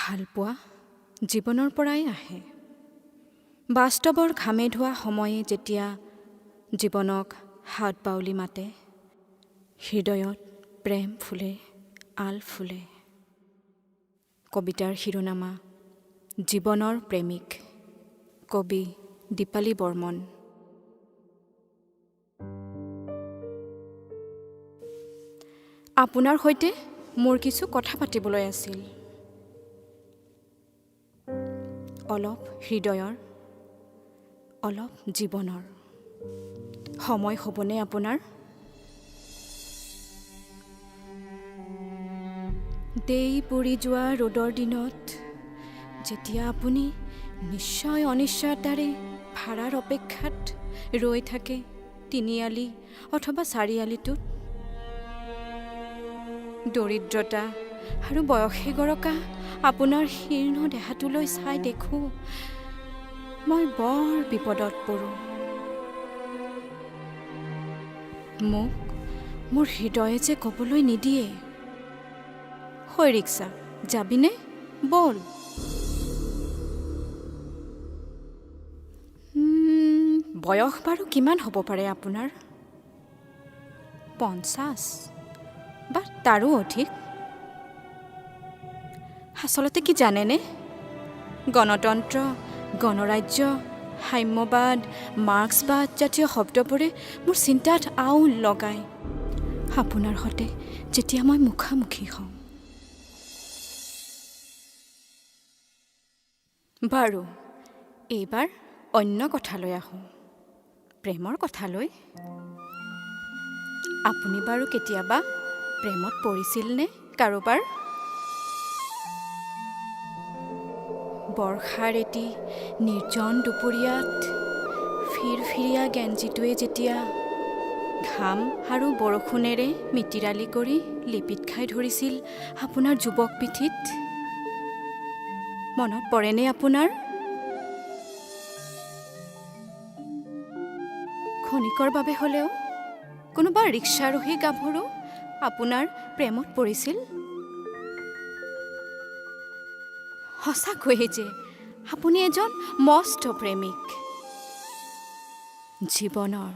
ভালপোৱা জীৱনৰ পৰাই আহে। বাস্তৱৰ ঘামে ধোৱা সময়ে যেতিয়া জীৱনক হাত বাউলি মাতে, হৃদয়ত প্ৰেম ফুলে, আল ফুলে। কবিতাৰ শিৰোনামা জীৱনৰ প্ৰেমিক, কবি দীপালি বৰ্মন। আপোনাৰ সৈতে মোৰ কিছু কথা পাতিবলৈ আছিল। অলপ হৃদয়ৰ, অলপ জীৱনৰ। সময় হ'বনে আপোনাৰ? দেই পৰি যোৱা ৰ'দৰ দিনত যেতিয়া আপুনি নিশ্চয় অনিশ্চয়তাৰে ভাড়াৰ অপেক্ষাত ৰৈ থাকে তিনিআলি অথবা চাৰিআলিটোত, দৰিদ্ৰতা আৰু বয়সে গৰকা আপোনাৰ শীৰ্ণ দেহাটোলৈ চাই দেখোঁ মই বৰ বিপদত পৰোঁ। মোক মোৰ হৃদয়ে যে ক'বলৈ নিদিয়ে, হৈ ৰিক্সা যাবিনে? বল। বয়স বাৰু কিমান হ'ব পাৰে আপোনাৰ? 50 বা তাৰো অধিক। আচলতে কি জানেনে, গণতন্ত্ৰ, গণৰাজ্য, সাম্যবাদ, মাৰ্ক্সবাদ জাতীয় শব্দবোৰে মোৰ চিন্তাত আউল লগায় আপোনাৰ সৈতে যেতিয়া মই মুখামুখি হওঁ। বাৰু, এইবাৰ অন্য কথালৈ আহোঁ, প্ৰেমৰ কথালৈ। আপুনি বাৰু কেতিয়াবা প্ৰেমত পৰিছিলনে কাৰোবাৰ? বৰ্ষাৰ এটি নিৰ্জন দুপৰীয়াত ফিৰফিৰীয়া গেঞ্জিটোৱে যেতিয়া ঘাম আৰু বৰষুণেৰে মিতিৰালি কৰি লিপিত খাই ধৰিছিল আপোনাৰ যুৱক পিঠিত, মনত পৰেনে আপোনাৰ? ক্ষণিকৰ বাবে হ'লেও কোনোবা ৰিক্সাৰোহী গাভৰু আপোনাৰ প্ৰেমত পৰিছিল? সঁচাকৈয়ে যে আপুনি এজন মস্ত প্ৰেমিক। জীৱনৰ